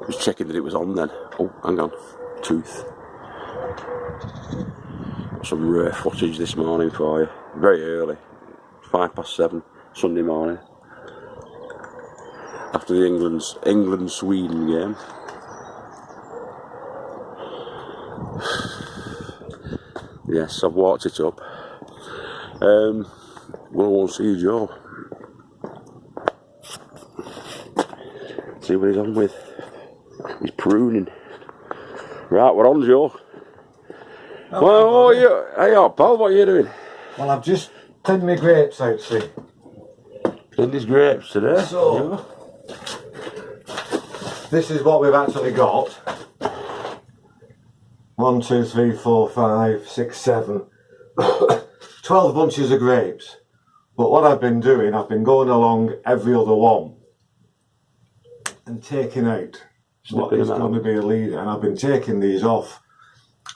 Just checking that it was on then. Oh, hang on. Tooth. Some rare footage this morning for you. Very early. 7:05 Sunday morning. After the England-Sweden game. Yes, I've walked it up. We'll see Joe. See what he's on with. He's pruning. Right, we're on, Joe. Hey up, pal, what are you doing? Well, I've just cleaned my grapes out, see. Cleaned his grapes today. So, this is what we've actually got. 1, 2, 3, 4, 5, 6, 7. 12 bunches of grapes. But what I've been doing, I've been going along every other one and taking out what is going to be a leader, and I've been taking these off.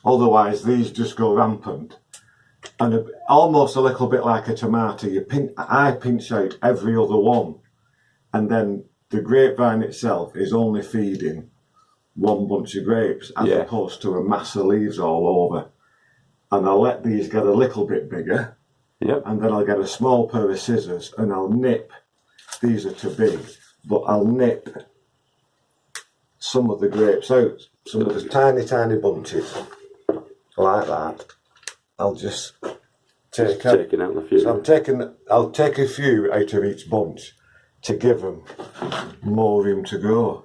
Otherwise, these just go rampant. And almost a little bit like a tomato, I pinch out every other one, and then the grapevine itself is only feeding one bunch of grapes as opposed to a mass of leaves all over. And I'll let these get a little bit bigger, and then I'll get a small pair of scissors and I'll nip. These are too big, but I'll nip some of the grapes out, some of the tiny bunches, like that. I'll just take out. Taking out a few. So I'll take a few out of each bunch to give them more room to grow.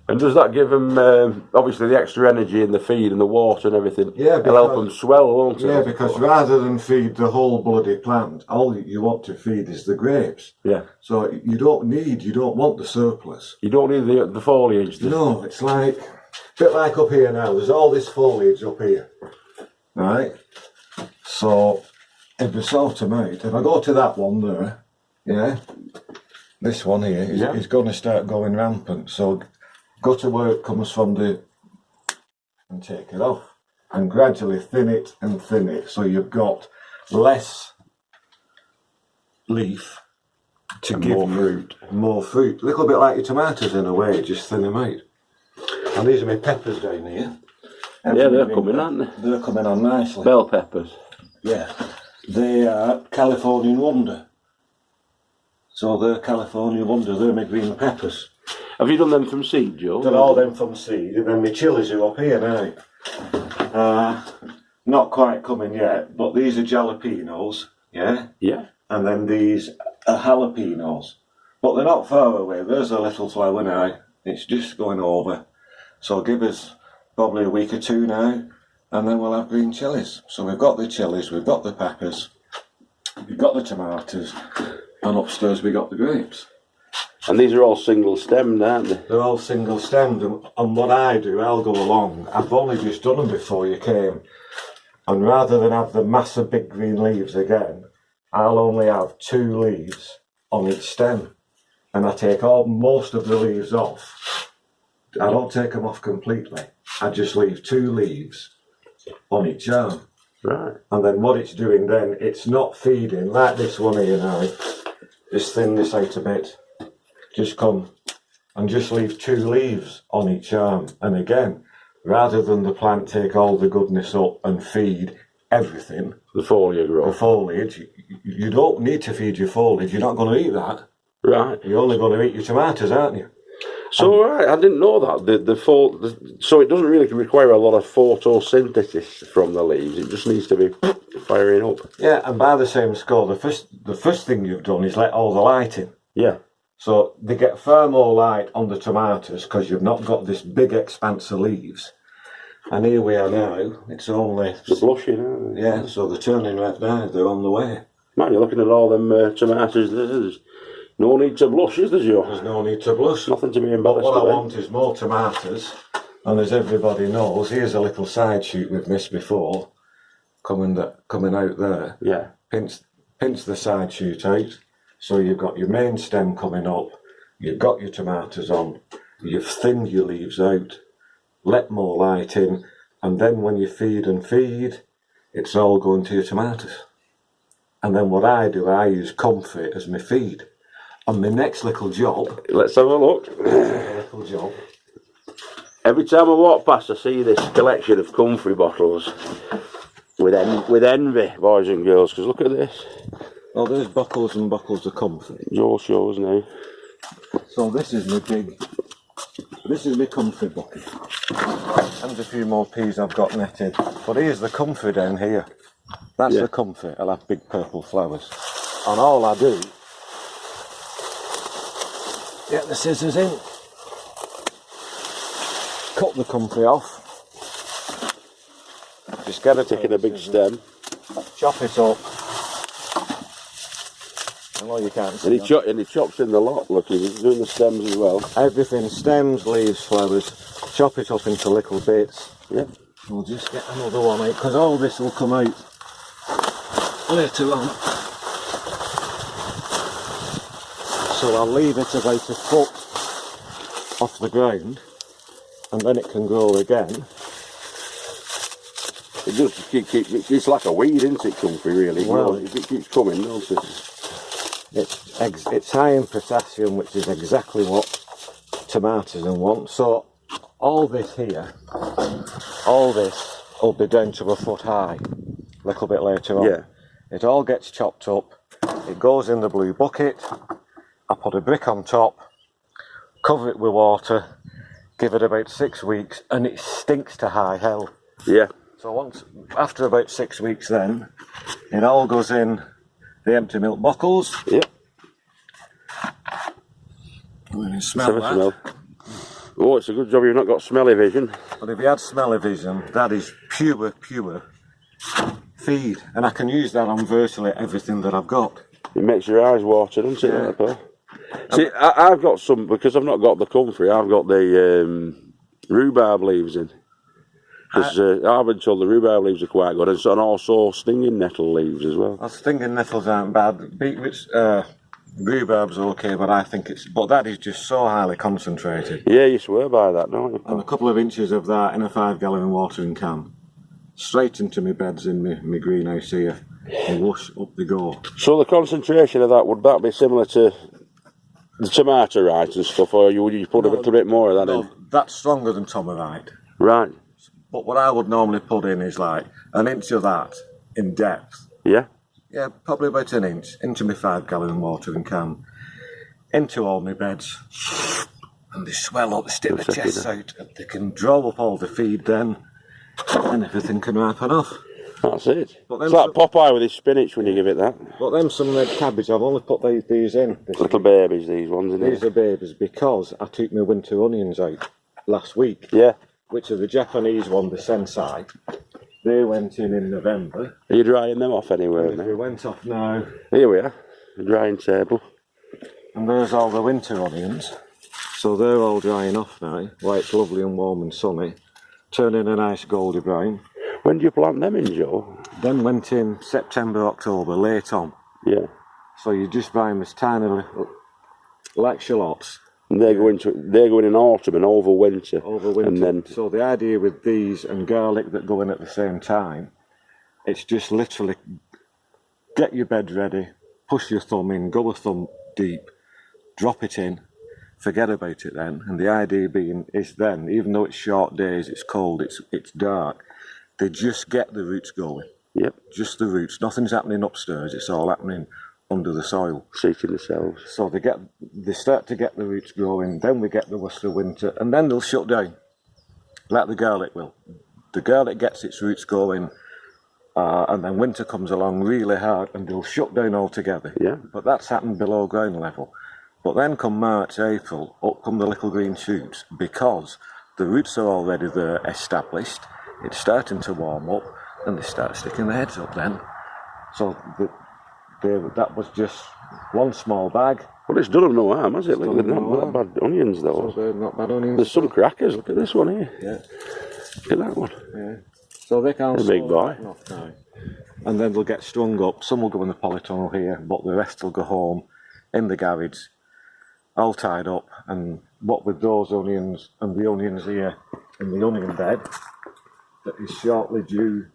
And does that give them, obviously, the extra energy in the feed and the water and everything? Yeah, it'll help them swell, won't it? Yeah, because rather than feed the whole bloody plant, all you want to feed is the grapes. Yeah. So you don't want the surplus. You don't need the foliage. No, it's like, a bit like up here now, there's all this foliage up here, right? So, if we sort them out, if I go to that one there, this one here is going to start going rampant, so go to where it comes from and take it off, and gradually thin it and thin it, so you've got less leaf to give more fruit. A little bit like your tomatoes in a way, just thin them out. And these are my peppers down here. Yeah, they're coming, aren't they? They're coming on nicely. Bell peppers. Yeah, they are Californian Wonder. So they're Californian Wonder, they're my green peppers. Have you done them from seed, Joe? Done all them from seed, and then my chilies are up here now. Not quite coming yet, but these are jalapenos, yeah? Yeah. And then these are jalapenos. But they're not far away, there's a little flower now, it's just going over. So give us probably a week or two now, and then we'll have green chilies. So we've got the chilies, we've got the peppers, we've got the tomatoes, and upstairs we got the grapes. And these are all single stemmed, aren't they? They're all single stemmed, and what I do, I'll go along. I've only just done them before you came, and rather than have the massive big green leaves again, I'll only have 2 leaves on each stem, and I take most of the leaves off. I don't take them off completely. I just leave 2 leaves on each arm. Right. And then what it's doing then, it's not feeding like this one here now. Just thin this out a bit. Just come and just leave 2 leaves on each arm. And again, rather than the plant take all the goodness up and feed everything, the foliage, you don't need to feed your foliage. You're not going to eat that. Right. You're only going to eat your tomatoes, aren't you? So right, I didn't know that. So it doesn't really require a lot of photosynthesis from the leaves. It just needs to be firing up. Yeah, and by the same score, the first thing you've done is let all the light in. Yeah. So they get far more light on the tomatoes because you've not got this big expanse of leaves. And here we are now. It's only blushing, aren't they? Yeah. So they're turning right now. They're on the way. Man, you're looking at all them tomatoes. There's no need to blush, is there, Joe? There's no need to blush. Nothing to be embarrassed about. What I about. want is more tomatoes. And as everybody knows, here's a little side shoot we've missed before, coming out there. Yeah. Pinch the side shoot out. So you've got your main stem coming up, you've got your tomatoes on, you've thinned your leaves out, let more light in, and then when you feed, it's all going to your tomatoes. And then what I do, I use comfy as my feed. my next little job. Let's have a look. Little job. Every time I walk past, I see this collection of comfrey bottles with envy, boys and girls. Because look at this. Oh, there's bottles and bottles of comfrey. Joe shows now. So this is my comfrey bucket. And a few more peas I've got netted. But here's the comfrey down here. That's the comfrey. I'll have big purple flowers. And all I do, get the scissors in, cut the comfrey off. Just get a Taking a big stem. chop it up. I know you can't see And he chops in the lot, look, he's doing the stems as well. everything, stems, leaves, flowers. Chop it up into little bits. Yeah. We'll just get another one out, because all this will come out later on. So I'll leave it about a foot off the ground, and then it can grow again. It does it's like a weed, isn't it, comfrey, really? Well, it keeps coming, doesn't it? It's high in potassium, which is exactly what tomatoes want. So all this here, all this will be down to a foot high a little bit later on. Yeah. It all gets chopped up, it goes in the blue bucket, I put a brick on top, cover it with water, give it about 6 weeks, and it stinks to high hell. Yeah. So after about 6 weeks then, it all goes in the empty milk bottles. Yep. You smell that. Smell. Oh, it's a good job you've not got smelly vision. But if you had smelly vision, that is pure feed. And I can use that on virtually everything that I've got. It makes your eyes water, doesn't it? Yeah. Paul? See, I've got some, because I've not got the comfrey, I've got the rhubarb leaves in. Because I've been told the rhubarb leaves are quite good, and also stinging nettle leaves as well. Well, stinging nettles aren't bad. Beetroots, rhubarb's okay, but I think but that is just so highly concentrated. Yeah, you swear by that, don't you? And a couple of inches of that in a 5-gallon watering can, straight into my beds in my greenhouse here, and whoosh, up they go. So the concentration of that, would that be similar to the tomato rice and stuff, or would you put a little bit more of that in? That's stronger than Tomarite. Right. But what I would normally put in is like an inch of that in depth. Yeah. Yeah, probably about an inch into my 5-gallon watering can, into all my beds, and they swell up, stick the chests out, and they can draw up all the feed then, and everything can ripen off. That's it. But It's like Popeye with his spinach when you give it that. But then some red cabbage, I've only put these in. Little babies, these ones, isn't These are babies because I took my winter onions out last week. Yeah. Which are the Japanese one, the Sensai. They went in November. Are you drying them off anywhere now? We went off now. Here we are, the drying table. And there's all the winter onions. So they're all drying off now, while it's lovely and warm and sunny. Turning a nice goldy brown. When do you plant them in, Joe? Then went in September, October, late on. Yeah. So you just buy them as tiny little, like shallots. And they're going in autumn and over winter. Over winter. And then, so the idea with these and garlic that go in at the same time, it's just literally get your bed ready, push your thumb in, go a thumb deep, drop it in, forget about it then. And the idea being is then, even though it's short days, it's cold, it's dark, they just get the roots going. yep, Just the roots. Nothing's happening upstairs, it's all happening under the soil. seating themselves. So they start to get the roots growing, then we get the Worcester winter, and then they'll shut down, like the garlic will. The garlic gets its roots going, and then winter comes along really hard, and they'll shut down altogether. Yeah. But that's happened below ground level. But then come March, April, up come the little green shoots, because the roots are already there, established, it's starting to warm up, and they start sticking their heads up then. So that was just one small bag. Well, it's done them no harm, has it? Look, they're no not bad onions, though. So they're not bad onions. There's some crackers. Look at this one here. Yeah. Look at that one. Yeah. So they can't. A big boy. Now. And then they'll get strung up. Some will go in the polytunnel here, but the rest will go home in the garage, all tied up. And what with those onions and the onions here in the onion bed that is shortly due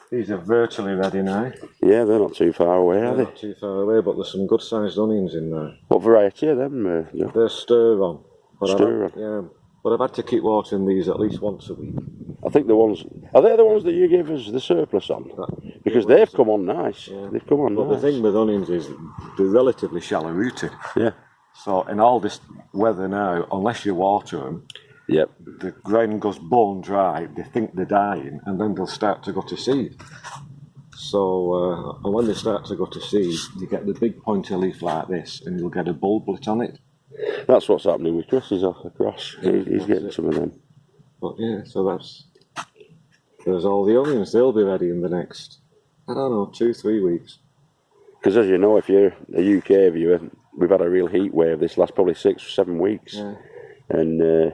These are virtually ready now. Yeah, they're not too far away, are They're they? not too far away, but there's some good sized onions in there. What variety are them? Yeah. They're stir on. Stir on. Yeah, but I've had to keep watering these at least once a week. I think the ones, are they the ones that you gave us the surplus on? Because they've come on nice. Yeah. They've come on but nice. The thing with onions is they're relatively shallow rooted. Yeah. So in all this weather now, unless you water them, Yep. the ground goes bone dry, they think they're dying, and then they'll start to go to seed. So, and when they start to go to seed, you get the big pointy leaf like this, and you'll get a bulblet on it. That's what's happening with Chris. He's off across. He's getting some of them. But yeah, so there's all the onions. They'll be ready in the next, I don't know, 2-3 weeks. Because as you know, if you're a UK viewer, we've had a real heat wave this last probably 6 or 7 weeks. Yeah. And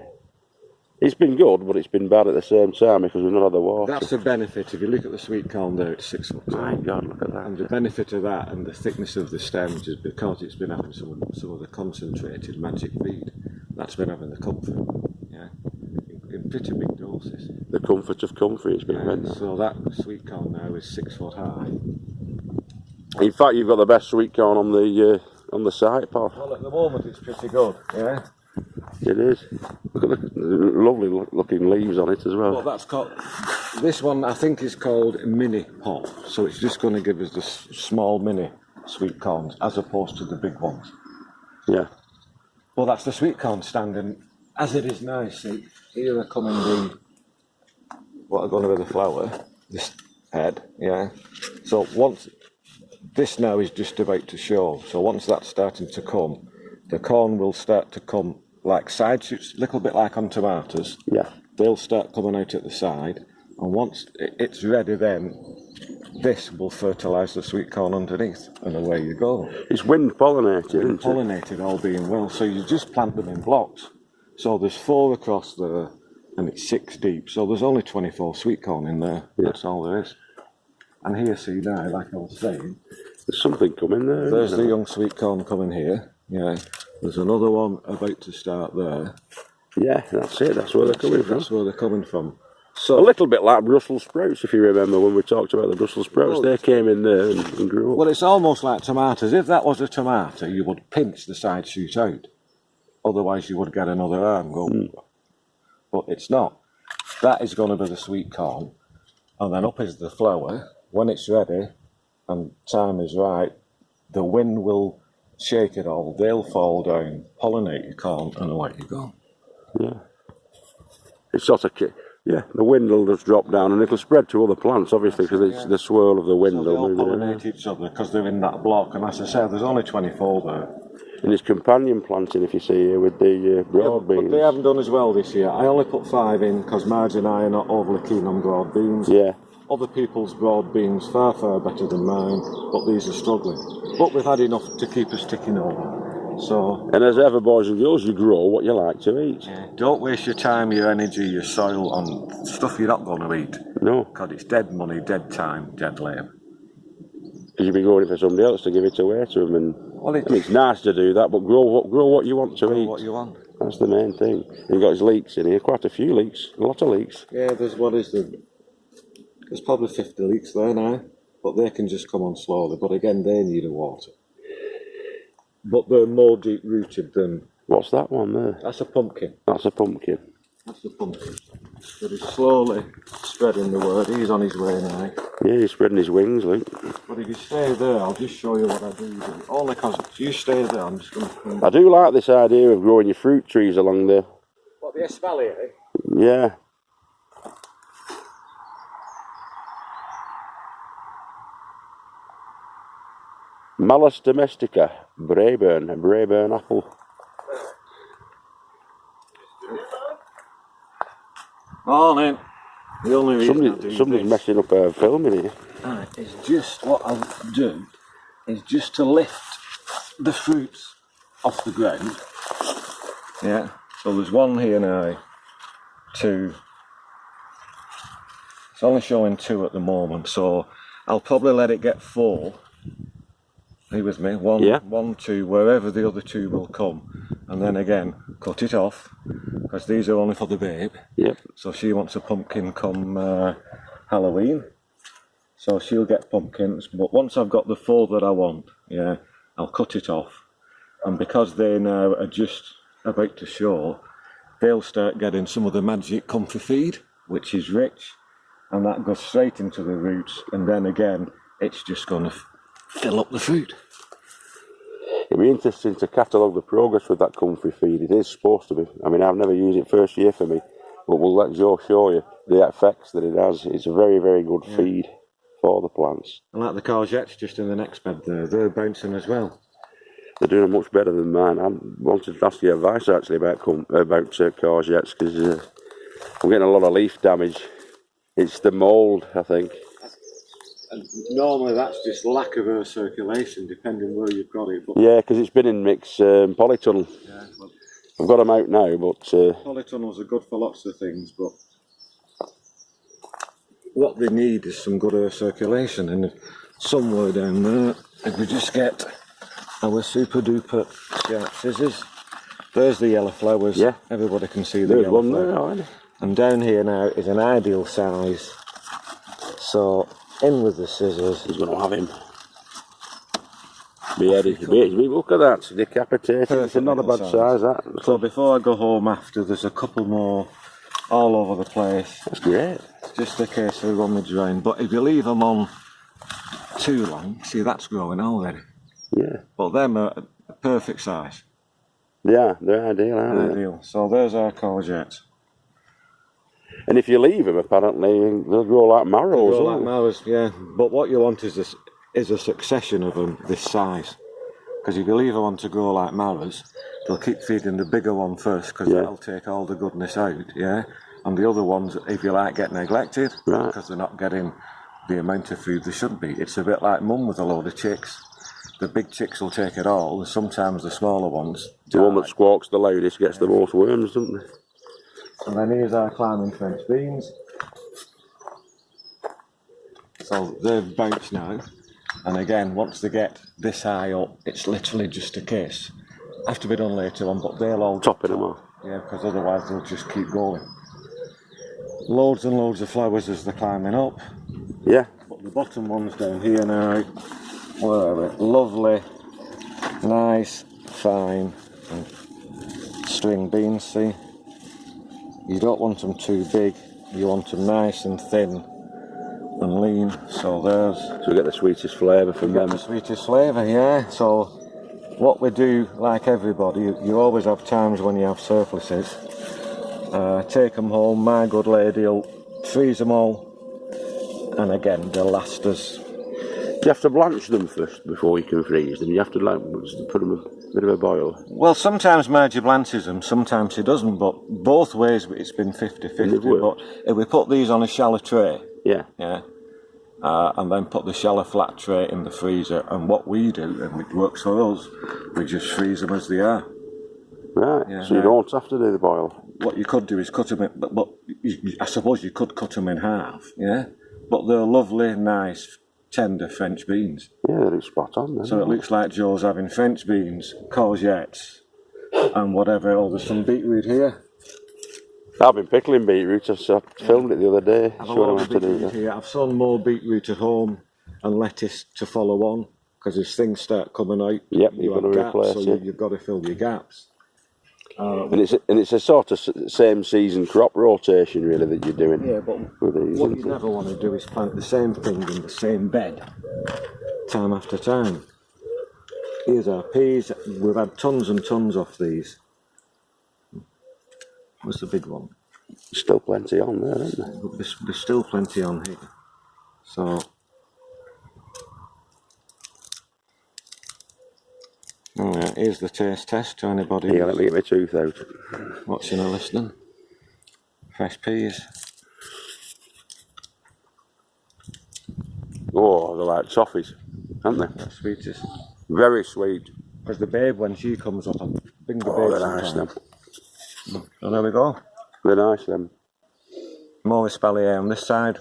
it's been good, but it's been bad at the same time because we've not had the water. That's the benefit. If you look at the sweet corn there, it's 6 foot tall. My God, look at that. And the benefit of that and the thickness of the stems is because it's been having some of the concentrated magic feed. That's been having the comfort. Yeah. In pretty big doses. The comfort of comfrey, it's been having that. So that sweet corn now is 6 foot high. In fact, you've got the best sweet corn on the site, Paul. Well, at the moment it's pretty good. Yeah. It is. Look at the lovely looking leaves on it as well. Well, that's called. This one I think is called mini pot. So it's just going to give us the small mini sweet corns as opposed to the big ones. Yeah. Well, that's the sweet corn standing as it is now. See, here are coming the what are going to be the flower, this head. Yeah. So once this now is just about to show. So once that's starting to come, the corn will start to come like side shoots, a little bit like on tomatoes. Yeah. They'll start coming out at the side, and once it's ready, then this will fertilise the sweet corn underneath, and away you go. It's wind pollinated, Wind isn't it? pollinated, all being well. So you just plant them in blocks. So there's 4 across there, and it's 6 deep. So there's only 24 sweet corn in there. Yeah. That's all there is. And here, see now, like I was saying, there's something coming there. There's the young sweet corn coming here. Yeah. There's another one about to start there. Yeah, that's it. That's where they're coming from. That's where they're coming from. So a little bit like Brussels sprouts, if you remember when we talked about the Brussels sprouts. They came in there and grew up. Well, it's almost like tomatoes. If that was a tomato, you would pinch the side shoot out. Otherwise, you would get another arm go. But it's not. That is going to be the sweet corn. And then up is the flower. When it's ready and time is right, the wind will shake it all. They'll fall down, pollinate your corn, and away you go. Yeah. It's sort of, yeah, the wind will just drop down and it'll spread to other plants, obviously, because it's the swirl of the wind. So they all pollinate each other because they're in that block. And as I said, there's only 24 there. And it's companion planting, if you see here, with the broad beans. But they haven't done as well this year. I only put 5 in because Marge and I are not overly keen on broad beans. Yeah. Other people's broad beans far better than mine, but these are struggling. But we've had enough to keep us ticking over. So, and as ever, boys and girls, you grow what you like to eat. Yeah, don't waste your time, your energy, your soil on stuff you're not going to eat. No. Because it's dead money, dead time, dead labour. Because you'll be growing it for somebody else to give it away to them. And well, it's nice to do that, but grow what you want to eat. What you want. That's the main thing. And you've got his leeks in here, quite a few leeks, a lot of leeks. Yeah, there's probably 50 leeks there now, but they can just come on slowly. But again, they need a water. But they're more deep rooted than. What's that one there? That's a pumpkin. That's a pumpkin. That's a pumpkin. But he's slowly spreading the word. He's on his way now. Yeah, he's spreading his wings, Luke. But if you stay there, I'll just show you what I do. Only because if you stay there, I'm just going to. I do like this idea of growing your fruit trees along there. What, the espalier? Yeah. Malus domestica, Braeburn apple. Morning. The only reason somebody's messing up our filming here. Right, it's just what I'll do is just to lift the fruits off the ground. Yeah. So there's one here now, 2. It's only showing 2 at the moment, so I'll probably let it get 4. Are you with me? 1, 2, wherever the other 2 will come. And then again, cut it off, because these are only for the babe. Yep. So she wants a pumpkin come Halloween. So she'll get pumpkins, but once I've got the 4 that I want, yeah, I'll cut it off. And because they now are just about to show, they'll start getting some of the magic comfy feed, which is rich, and that goes straight into the roots, and then again, it's just going to fill up the food. It'd be interesting to catalogue the progress with that comfy feed. It is supposed to be. I mean, I've never used it first year for me, but we'll let Joe show you the effects that it has. It's a very, very good feed for the plants. And like the courgettes just in the next bed there, they're bouncing as well. They're doing much better than mine. I wanted to ask you advice actually about courgettes, because I'm getting a lot of leaf damage. It's the mould, I think. And normally that's just lack of air circulation, depending where you've got it. But yeah, because it's been in mix polytunnel. yeah, well, I've got them out now, but polytunnels are good for lots of things, but what they need is some good air circulation, and somewhere down there, if we just get our super duper sharp scissors, there's the yellow flowers. Yeah, everybody can see the there's yellow one flower. there, aren't there? And down here now is an ideal size. So in with the scissors. He's going to have him. Look at that, decapitated. It's not a bad size, that. So before I go home after, there's a couple more all over the place. That's great. Just in case they rummage around. But if you leave them on too long, see that's growing already. Yeah. But them are a perfect size. Yeah, they're ideal, aren't they? Ideal. So there's our courgettes. And if you leave them, apparently, they'll grow like marrows. They'll grow like marrows, yeah. But what you want is a succession of them this size. Because if you leave them on to grow like marrows, they'll keep feeding the bigger one first, because that'll take all the goodness out, yeah. And the other ones, if you like, get neglected, because they're not getting the amount of food they should be. It's a bit like mum with a load of chicks. The big chicks will take it all, and sometimes the smaller ones die. The one that squawks the loudest gets the most worms, doesn't it? And then here's our climbing French beans. So they've bounced now. And again, once they get this high up, it's literally just a case. Have to be done later on, but they'll all topping them off. Yeah, because otherwise they'll just keep going. Loads and loads of flowers as they're climbing up. Yeah. But the bottom one's down here now. Where are they? Lovely, nice, fine string beans, see? You don't want them too big, you want them nice and thin and lean, so there's... So we get the sweetest flavour from them. The sweetest flavour, yeah. So what we do, like everybody, you always have times when you have surpluses. Take them home, my good lady will freeze them all, and again, they'll last us. You have to blanch them first before you can freeze them. You have to put them a bit of a boil. Well, sometimes Margie blanches them, sometimes she doesn't, but both ways it's been 50-50. But if we put these on a shallow tray, and then put the shallow flat tray in the freezer, and what we do, and it works for us, we just freeze them as they are. Right, yeah, so you don't have to do the boil. What you could do is cut them in, but I suppose you could cut them in half, yeah? But they're lovely, nice, tender French beans. Yeah, they look spot on. So it looks like Joe's having French beans, courgettes, and whatever. Oh, there's some beetroot here. I've been pickling beetroot. I filmed it the other day. I've sown more beetroot at home and lettuce to follow on, because as things start coming out, you've got to replace it. So you've got to fill your gaps. And it's a sort of same season crop rotation really that you're doing. Yeah, but what you never want to do is plant the same thing in the same bed time after time. Here's our peas. We've had tons and tons off these. What's the big one? There's still plenty on there, isn't there? There's still plenty on here. So alright, here's the taste test to anybody. Yeah, let me get my tooth out. Watching or listening. Fresh peas. Oh, they're like toffees, aren't they? That's sweetest. Very sweet. Because the babe, when she comes up, I'll bring the babe. Oh, they're nice, them. So there we go. They're nice, them. More espalier on this side.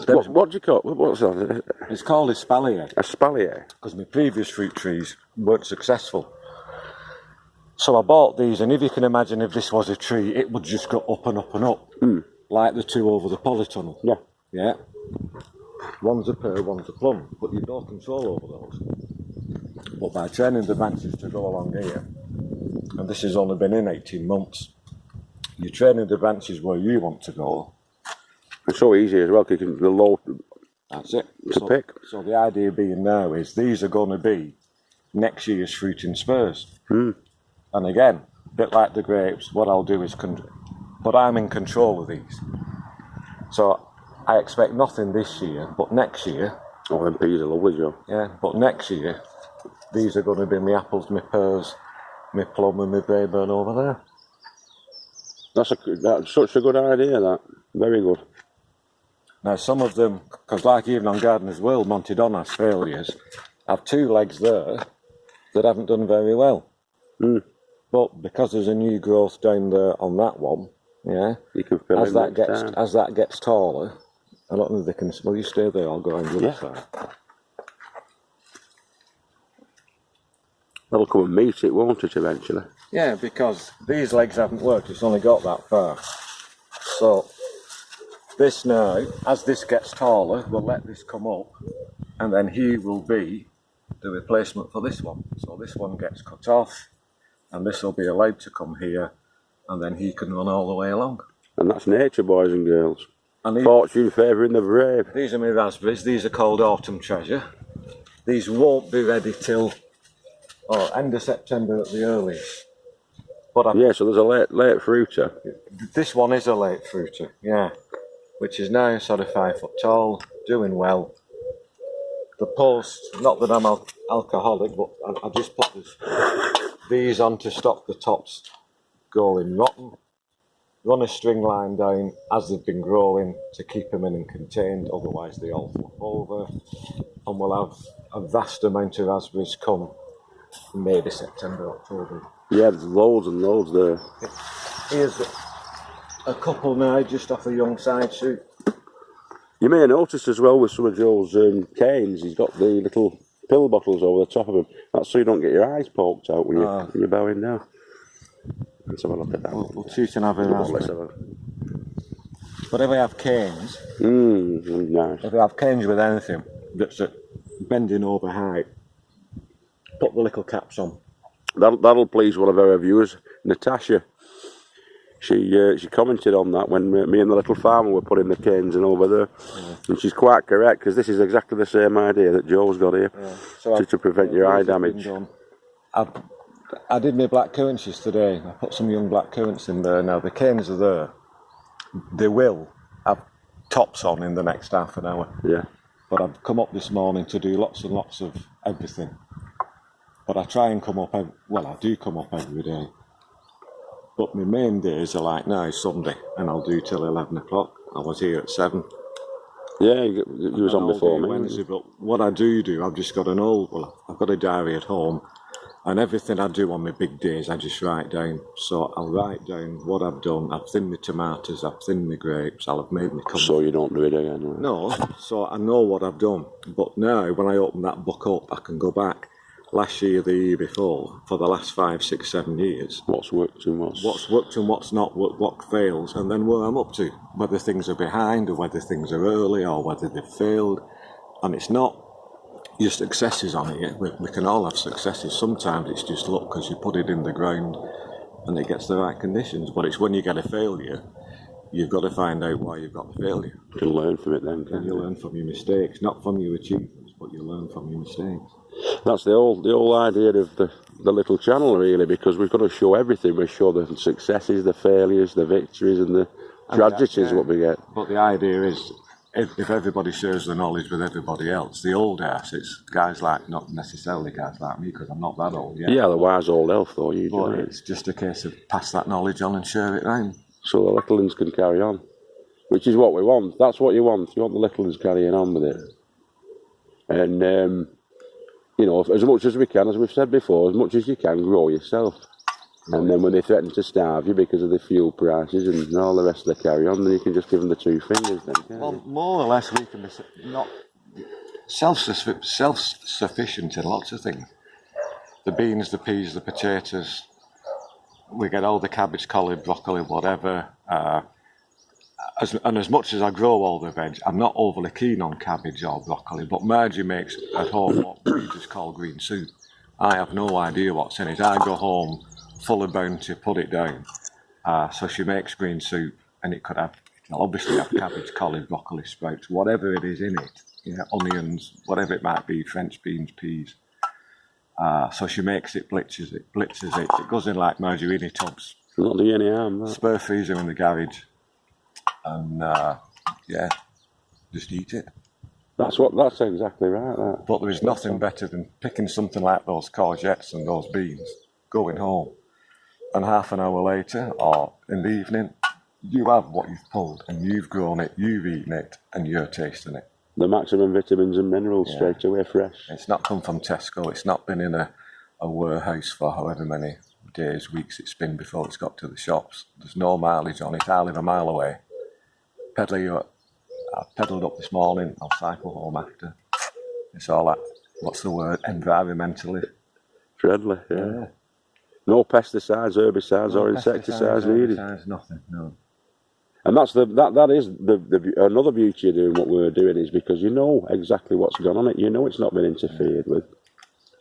What do you call it? What's that? It's called espalier. Espalier? Because my previous fruit trees weren't successful. So I bought these, and if you can imagine, if this was a tree, it would just go up and up and up. Like the two over the polytunnel. Yeah. Yeah. One's a pear, one's a plum, but you've no control over those. But by training the branches to go along here, and this has only been in 18 months, you're training the branches where you want to go. It's so easy as well, because you can load. That's it. To pick. So the idea being now is these are going to be next year's fruiting spurs. And again, a bit like the grapes, what I'll do is, but I'm in control of these. So I expect nothing this year, but next year. Oh, them peas are lovely, Joe. Yeah, but next year, these are going to be my apples, my pears, my plum and my Braeburn over there. That's such a good idea, that. Very good. Now some of them, because like even on Gardener's World, Montedon has failures, have 2 legs there that haven't done very well. But because there's a new growth down there on that one, yeah, you can fill as that gets taller, I don't know if they can. Will you stay there? I'll go on the other side. That'll come and meet it, won't it, eventually? Yeah, because these legs haven't worked. It's only got that far. So this now, as this gets taller, we'll let this come up, and then he will be the replacement for this one. So this one gets cut off, and this will be allowed to come here, and then he can run all the way along. And that's nature, boys and girls. And Fortune favouring the brave. These are my raspberries. These are called Autumn Treasure. These won't be ready till end of September at the earliest. But yeah, so there's a late fruiter. This one is a late fruiter, yeah, which is now sort of 5 foot tall, doing well. The post, not that I'm alcoholic, but I just put these on to stop the tops going rotten. Run a string line down as they've been growing to keep them in and contained, otherwise they all flop over. And we'll have a vast amount of raspberries come maybe September, October. Yeah, there's loads and loads there. Here's a couple now just off a young side shoot. You may have noticed as well with some of Joe's canes, he's got the little pill bottles over the top of them. That's so you don't get your eyes poked out when you're bowing down. Let's have a look at that. We'll shoot and have a raspberry. But if I have canes, nice. If I have canes with anything that's bending over height, put the little caps on. That'll please one of our viewers, Natasha. She commented on that when me and the little farmer were putting the canes in over there, and she's quite correct, because this is exactly the same idea that Joe's got here, so to prevent your eye damage. I did my black currants today. I put some young black currants in there. Now the canes are there. They will have tops on in the next half an hour. Yeah. But I've come up this morning to do lots and lots of everything. But I try and come up, I do come up every day. But my main days are like now, Sunday, and I'll do till 11 o'clock. I was here at 7. Yeah, you was on before me. Wednesday, but what I do, I've just got I've got a diary at home, and everything I do on my big days, I just write down. So I'll write down what I've done. I've thinned my tomatoes, I've thinned my grapes, I'll have made my comfort. So you don't do it again? Right? No, so I know what I've done. But now, when I open that book up, I can go back last year, the year before, for the last 5, 6, 7 years. What's worked and what's not worked, what fails, and then where I'm up to, whether things are behind or whether things are early or whether they've failed. And it's not your successes on it. We can all have successes. Sometimes it's just luck because you put it in the ground and it gets the right conditions. But it's when you get a failure, you've got to find out why you've got the failure. You can learn from it then. And you learn from your mistakes, not from your achievements, but you learn from your mistakes. That's the whole idea of the little channel, really, because we've got to show everything. We show the successes, the failures, the victories, and the tragedies, what we get. But the idea is, if everybody shares the knowledge with everybody else, the old asses, guys like, not necessarily guys like me, because I'm not that old yet. Yeah, the wise old elf, though. But it's just a case of pass that knowledge on and share it round. So the little ones can carry on, which is what we want. That's what you want. You want the little ones carrying on with it. And, you know, as much as we can, as we've said before, as much as you can, grow yourself. And then when they threaten to starve you because of the fuel prices and all the rest of the carry on, then you can just give them the 2 fingers then, well, more or less we can be not self-sufficient in lots of things. The beans, the peas, the potatoes, we get all the cabbage, collard, broccoli, whatever. as much as I grow all the veg, I'm not overly keen on cabbage or broccoli, but Margie makes at home what we just call green soup. I have no idea what's in it. I go home full of bounty, put it down. So she makes green soup, and it'll obviously have cabbage, collard, broccoli, sprouts, whatever it is in it. Onions, whatever it might be, French beans, peas. So she makes it, blitzes it. It goes in like margarine tubs. Not do you any harm, that. Spare freezer in the garage. And just eat it. That's exactly right. That. But there is nothing better than picking something like those courgettes and those beans, going home, and half an hour later or in the evening, you have what you've pulled and you've grown it, you've eaten it, and you're tasting it. The maximum vitamins and minerals straight away, fresh. It's not come from Tesco. It's not been in a warehouse for however many days, weeks it's been before it's got to the shops. There's no mileage on it. I live a mile away. I pedalled up this morning. I'll cycle home after. It's all that. What's the word? Environmentally friendly. Yeah. No pesticides, herbicides, or insecticides needed. Nothing. No. And that is the another beauty of doing what we're doing is because you know exactly what's gone on it. You know it's not been interfered with,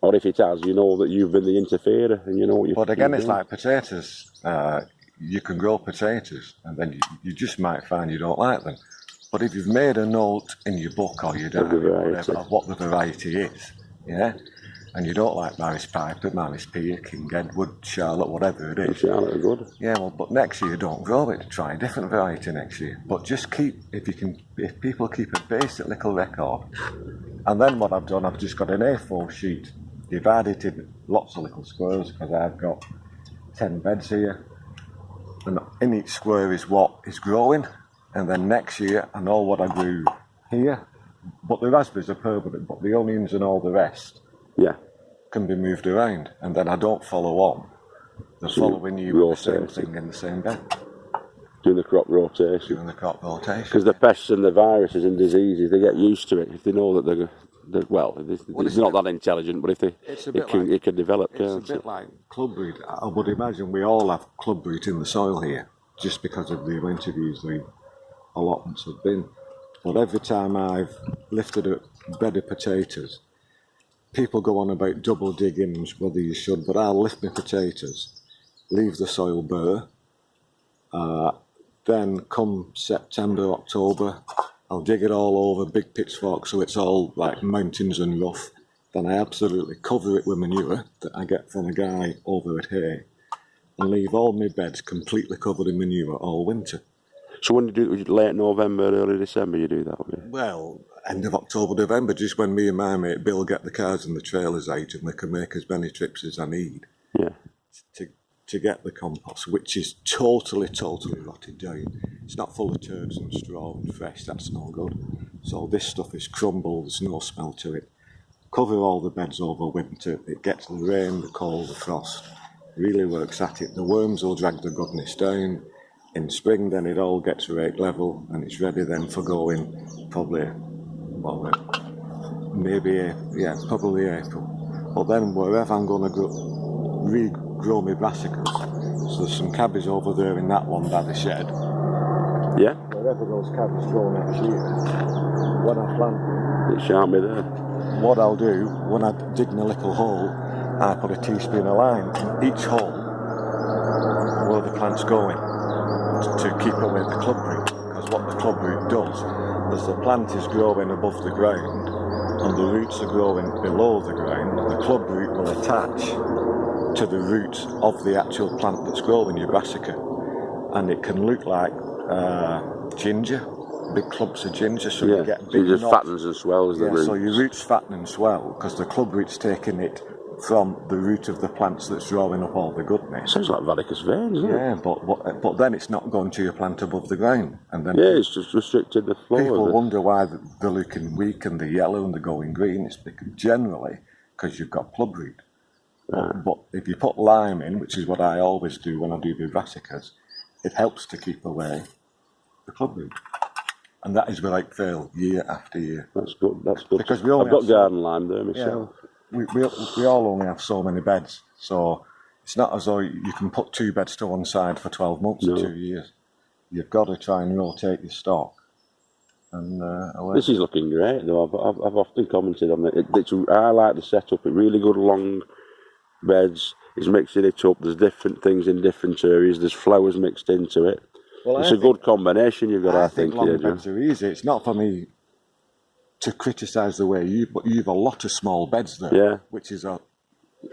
or if it has, you know that you've been the interferer, and you know what you've. But again, it's like potatoes. You can grow potatoes, and then you just might find you don't like them. But if you've made a note in your book or your diary or whatever of what the variety is, and you don't like Maris Piper, Maris Peer, King Edward, Charlotte, whatever it is. Charlotte are good. Yeah, well, but next year don't grow it. Try a different variety next year. But just keep, if people keep a basic little record. And then what I've done, I've just got an A4 sheet, divided in lots of little squares, because I've got 10 beds here. And in each square is what is growing. And then next year, I know what I grew here. But the raspberries are permanent, but the onions and all the rest can be moved around. And then I don't follow on. The following year with the same thing in the same bed. Doing the crop rotation. Because the pests and the viruses and diseases, they get used to it. If they know that it's not that intelligent, but if it can develop. It's a bit like clubroot. I would imagine we all have clubroot in the soil here, just because of the amount of use the allotments have been. But every time I've lifted a bed of potatoes, people go on about double digging, whether you should, but I'll lift my potatoes, leave the soil bare, then come September, October, I'll dig it all over, big pitchfork, so it's all like mountains and rough. Then I absolutely cover it with manure that I get from a guy over at Hay, and leave all my beds completely covered in manure all winter. So when you do it, late November, early December, you do that? Well, end of October, November, just when me and my mate Bill get the cars and the trailers out, and we can make as many trips as I need to get the compost, which is totally rotted down. It's not full of turds and straw and fresh, that's no good. So this stuff is crumbled, there's no smell to it. Cover all the beds over winter, it gets the rain, the cold, the frost, really works at it. The worms will drag the goodness down. In spring, then it all gets rake level, and it's ready then for going probably, probably April. But then wherever I'm going to regrow my brassicas, so there's some cabbage over there in that one by the shed. Yeah. Wherever those cabbage grow next year, when I plant it shan't be there. What I'll do, when I dig in a little hole, I put a teaspoon of lime in each hole where the plant's going, to keep away the clubroot, because what the clubroot does, as the plant is growing above the ground and the roots are growing below the ground, the clubroot will attach to the roots of the actual plant that's growing, your brassica, and it can look like ginger, big clumps of ginger, so you get big knots. Fattens and swells the roots. So your roots fatten and swell, because the clubroot's taking it from the root of the plants that's drawing up all the goodness. Sounds like varicose veins, doesn't it? Yeah, but then it's not going to your plant above the ground. And then it's just restricted the flow. People wonder why they're looking weak and they're yellow and they're going green. It's generally because you've got clubroot. But if you put lime in, which is what I always do when I do the brassicas, it helps to keep away the clubroot. And that is without fail, year after year. That's good. Because I've got garden lime there myself. Yeah. We all only have so many beds, so it's not as though you can put 2 beds to one side for 12 months or 2 years. you've got to try and rotate your stock. And This is looking great though. I've often commented on it. I like the setup. It really good long beds. He's mixing it up. There's different things in different areas. There's flowers mixed into it. Well, it's a good combination you've got. I think long here, beds are easy. It's not for me to criticise the way but you've a lot of small beds there, which is a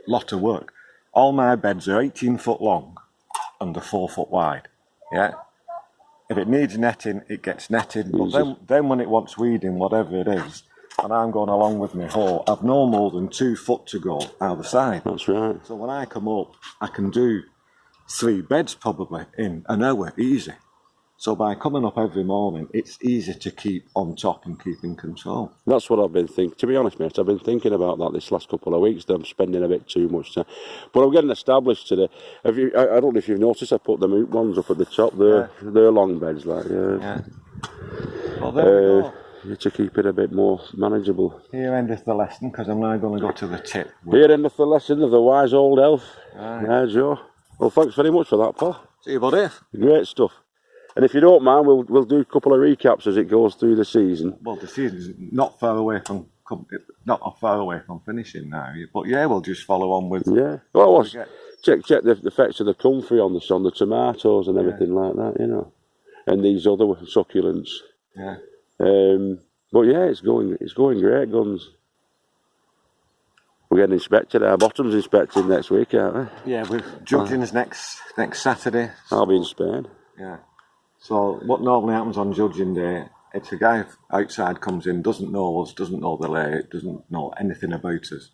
lot of work. All my beds are 18 foot long and 4 foot wide. Yeah. If it needs netting, it gets netted. But then when it wants weeding, whatever it is, and I'm going along with my hoe, I've no more than 2 foot to go either side. That's right. So when I come up, I can do 3 beds probably in an hour, easy. So by coming up every morning, it's easy to keep on top and keep in control. That's what I've been thinking. To be honest, mate, I've been thinking about that this last couple of weeks. That I'm spending a bit too much time, but I'm getting established today. I don't know if you've noticed. I put the moot ones up at the top. They're long beds, like yeah. Well, there we go. To keep it a bit more manageable. Here endeth the lesson, because I'm now going to go to the tip. Here endeth the lesson of the wise old elf. Yeah, Joe. Well, thanks very much for that, Paul. See you, buddy. Great stuff. And if you don't mind, we'll do a couple of recaps as it goes through the season. Well, the season's not far away from finishing now, but yeah, we'll just follow on with. Yeah. Well, check the effects of the comfrey on the tomatoes and everything like that, you know, and these other succulents. Yeah. But yeah, it's going great, guns. We're getting inspected. Our bottom's inspected next week, aren't we? Yeah, we're judging's next Saturday. I'll be in Spain. Yeah. So what normally happens on judging day, it's a guy outside comes in, doesn't know us, doesn't know the lay, doesn't know anything about us,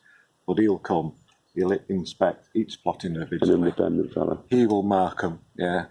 but he'll come, he'll inspect each plot individually. An independent fella. He will mark them, yeah.